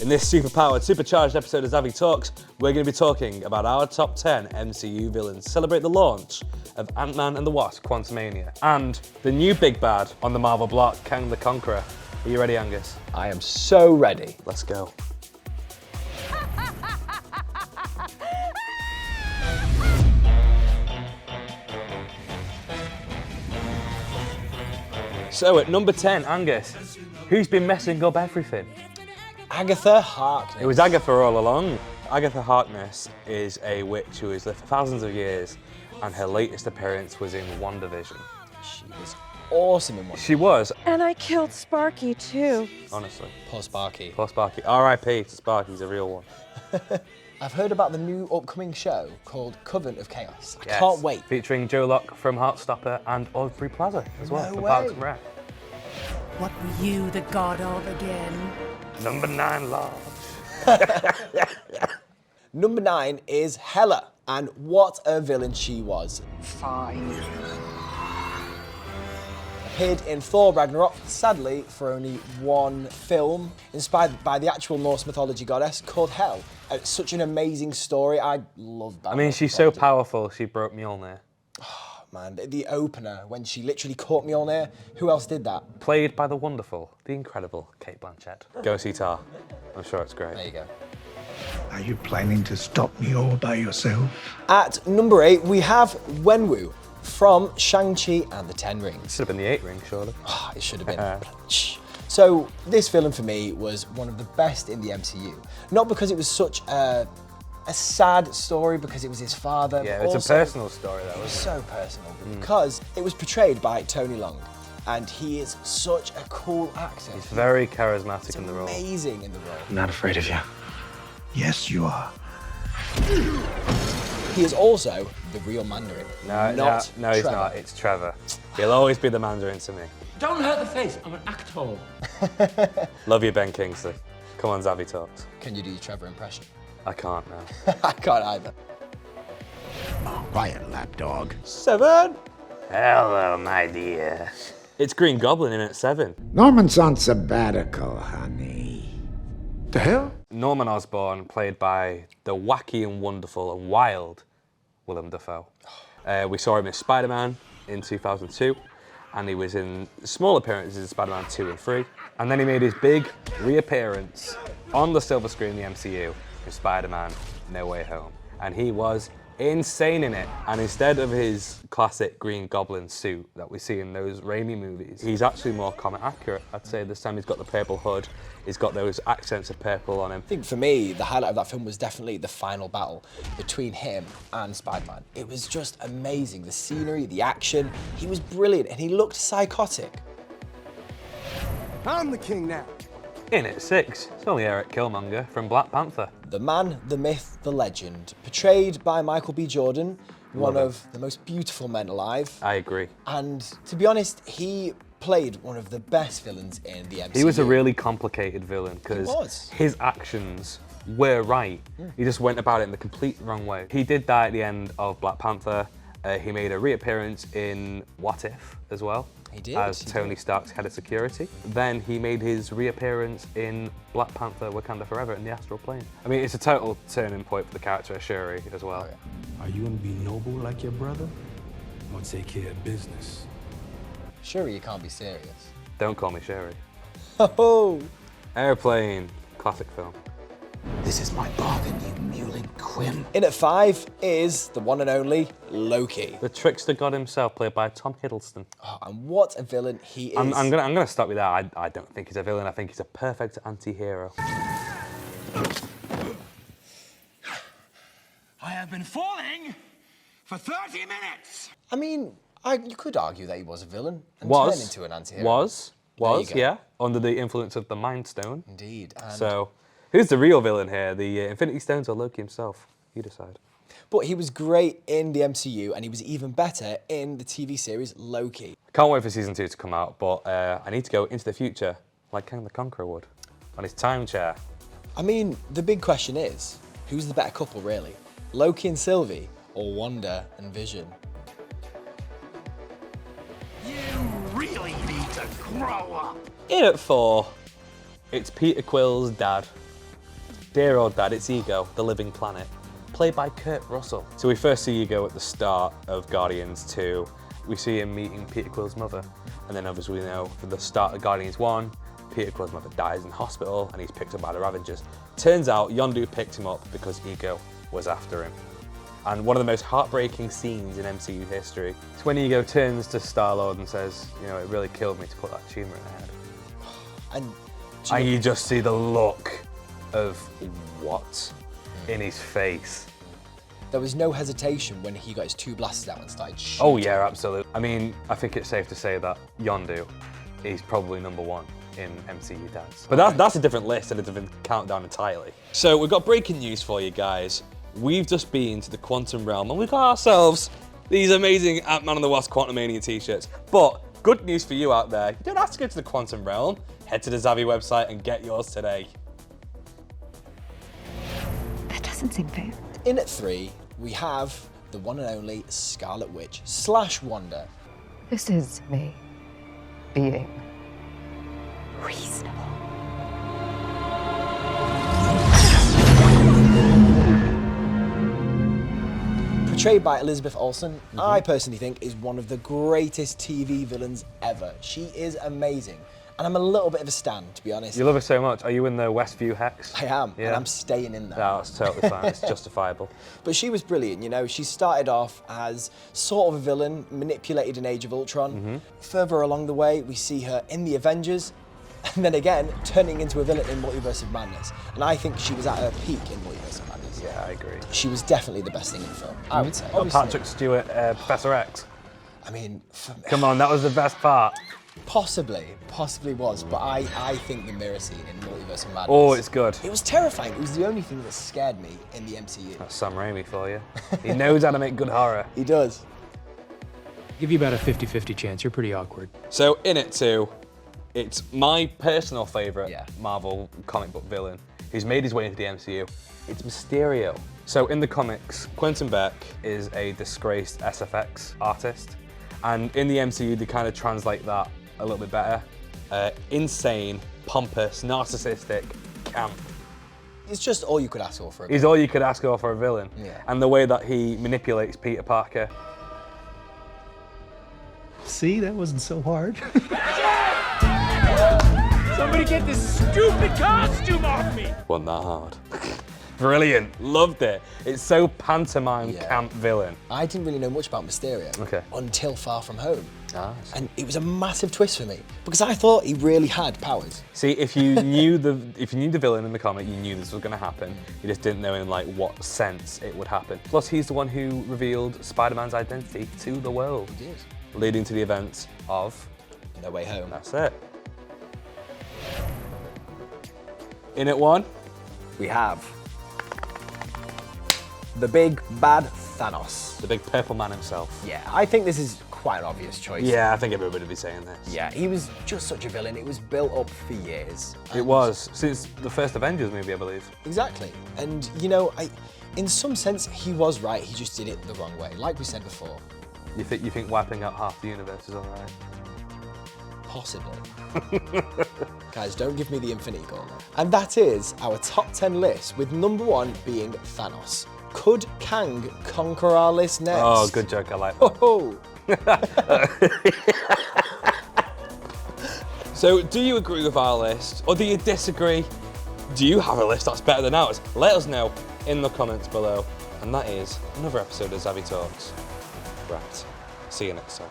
In this superpowered, supercharged episode of Zavvi Talks, we're going to be talking about our top 10 MCU villains. Celebrate the launch of Ant-Man and the Wasp: Quantumania, and the new big bad on the Marvel block, Kang the Conqueror. Are you ready, Angus? I am so ready. Let's go. So at number 10, Angus, who's been messing up everything? Agatha Heart. It was Agatha all along. Agatha Harkness is a witch who has lived for thousands of years, and her latest appearance was in WandaVision. She was awesome in one. She was. And I killed Sparky too. Honestly. Poor Sparky. Poor Sparky. R.I.P. to Sparky, he's a real one. I've heard about the new upcoming show called Coven of Chaos. I Yes. can't wait. Featuring Joe Locke from Heartstopper and Aubrey Plaza as well No from way. Parks and Rec. What were you the god of again? Number 9, Lodge. Number 9 is Hela, and what a villain she was. Fine. Appeared in Thor Ragnarok, sadly for only one film, inspired by the actual Norse mythology goddess called Hel. It's such an amazing story. I love that. I mean, she's so powerful, she broke Mjolnir. Man, the opener, when she literally caught Mjolnir, who else did that? Played by the wonderful, the incredible Cate Blanchett. Go see Tar. I'm sure it's great. There you go. Are you planning to stop me all by yourself? At number 8, we have Wen Wu from Shang-Chi and the Ten Rings. Should have been the 8 ring, surely. It should have been. So this villain for me was one of the best in the MCU. Not because it was such a sad story, because it was his father. Yeah, but it's also, a personal story though, It was isn't it? so personal, because it was portrayed by Tony Leung, and he is such a cool actor. He's very charismatic He's in the role. amazing in the role. I'm not afraid of you. Yes, you are. He is also the real Mandarin. No, not no, he's Trevor. not. It's Trevor. He'll always be the Mandarin to me. Don't hurt the face, I'm an actor. Love you, Ben Kingsley. Come on, Zavvi Talks. Can you do your Trevor impression? I can't now. I can't either. Quiet, lapdog. 7. Hello, my dear. It's Green Goblin in at 7. Norman's on sabbatical, honey. The hell? Norman Osborn, played by the wacky and wonderful and wild Willem Dafoe. We saw him in Spider-Man in 2002, and he was in small appearances in Spider-Man 2 and 3. And then he made his big reappearance on the silver screen in the MCU in Spider-Man No Way Home. And he was insane in it. And instead of his classic Green Goblin suit that we see in those Raimi movies, he's actually more comic accurate. I'd say this time he's got the purple hood, he's got those accents of purple on him. I think for me, the highlight of that film was definitely the final battle between him and Spider-Man. It was just amazing. The scenery, the action, he was brilliant, and he looked psychotic. I'm the king now. In at 6, it's only Eric Killmonger from Black Panther. The man, the myth, the legend, portrayed by Michael B. Jordan, one of the most beautiful men alive. I agree. And to be honest, he played one of the best villains in the MCU. He was a really complicated villain He was. because his actions were right. He just went about it in the complete wrong way. He did die at the end of Black Panther. He made a reappearance in What If as well. He did. As he Tony did. Stark's head of security. Then he made his reappearance in Black Panther Wakanda Forever in the Astral Plane. I mean, it's a total turning point for the character of Shuri as well. Oh, yeah. Are you gonna be noble like your brother? Or take care of business? Surely you can't be serious. Don't call me Shuri. Oh, Airplane, classic film. This is my bargain, you muley quim. in at 5 is the one and only Loki. The trickster god himself, played by Tom Hiddleston. Oh, and what a villain he is. I'm gonna stop with that. I don't think he's a villain. I think he's a perfect anti-hero. I have been falling for 30 minutes. I mean, you could argue that he was a villain and turned into an anti-hero. Was, There you go. yeah, under the influence of the Mind Stone. Indeed. And So, who's the real villain here? The Infinity Stones or Loki himself? You decide. But he was great in the MCU, and he was even better in the TV series Loki. Can't wait for season 2 to come out, but I need to go into the future, like Kang the Conqueror would, on his time chair. I mean, the big question is, who's the better couple, really? Loki and Sylvie, or Wanda and Vision? You really need to grow up. In at 4, it's Peter Quill's dad, Dear old dad, it's Ego, the living planet, played by Kurt Russell. So we first see Ego at the start of Guardians 2. We see him meeting Peter Quill's mother. And then obviously we know from the start of Guardians 1, Peter Quill's mother dies in hospital and he's picked up by the Avengers. Turns out Yondu picked him up because Ego was after him. And one of the most heartbreaking scenes in MCU history is when Ego turns to Star-Lord and says, you know, it really killed me to put that tumour in her head. And you just see the look of what in his face. There was no hesitation when he got his 2 blasters out and started shooting. Oh yeah, absolutely. I mean, I think it's safe to say that Yondu is probably #1 in MCU dads. But that's a different list and a different countdown entirely. So we've got breaking news for you guys. We've just been to the Quantum Realm and we've got ourselves these amazing Ant-Man and the Wasp Quantumania t-shirts. But good news for you out there, you don't have to go to the Quantum Realm. Head to the Zavvi website and get yours today. That doesn't seem fair. In at 3, we have the one and only Scarlet Witch / Wanda. This is me being reasonable. Portrayed by Elizabeth Olsen, I personally think is one of the greatest TV villains ever. She is amazing. And I'm a little bit of a stan, to be honest. You love her so much. Are you in the Westview Hex? I am, Yeah. and I'm staying in there. No, it's totally fine. It's justifiable. But she was brilliant, you know. She started off as sort of a villain, manipulated in Age of Ultron. Further along the way, we see her in the Avengers, and then again, turning into a villain in Multiverse of Madness. And I think she was at her peak in Multiverse of Madness. Yeah, I agree. She was definitely the best thing in the film, I would say. Oh, Obviously, Patrick Stewart, Professor X. I mean, for me, Come on, that was the best part. possibly was, but I think the mirror scene in Multiverse of Madness. Oh, it's good. It was terrifying. It was the only thing that scared me in the MCU. That's Sam Raimi for you. He knows how to make good horror. He does. Give you about a 50-50 chance. You're pretty awkward. So in it too, it's my personal favourite Yeah. Marvel comic book villain who's made his way into the MCU. It's Mysterio. So in the comics, Quentin Beck is a disgraced SFX artist. And in the MCU, they kind of translate that a little bit better. Insane, pompous, narcissistic, camp. It's just all you could ask for. He's all you could ask for a villain. Yeah. And the way that he manipulates Peter Parker. See, that wasn't so hard. Somebody get this stupid costume off me! Wasn't that hard. Brilliant, loved it. It's so pantomime Yeah. camp villain. I didn't really know much about Mysterio Okay. until Far From Home. Ah, And it was a massive twist for me because I thought he really had powers. see, if you knew the villain in the comic, you knew this was going to happen. You just didn't know in like what sense it would happen. Plus, he's the one who revealed Spider-Man's identity to the world, He did. leading to the events of. No Way Home. That's it. In at 1. We have the big bad Thanos. The big purple man himself. Yeah, I think this is quite an obvious choice. Yeah, I think everybody would be saying this. Yeah, he was just such a villain. It was built up for years. It And- was since the first Avengers movie, I believe. Exactly. And you know, in some sense, he was right. He just did it the wrong way, like we said before. You think wiping out half the universe is all right? Possibly. Guys, don't give me the Infinity Gauntlet. And that is our top 10 list, with #1 being Thanos. Could Kang conquer our list next? Oh, good joke, I like that. Oh. So, do you agree with our list, or do you disagree? Do you have a list that's better than ours? Let us know in the comments below. And that is another episode of Zavvi Talks. Right, see you next time.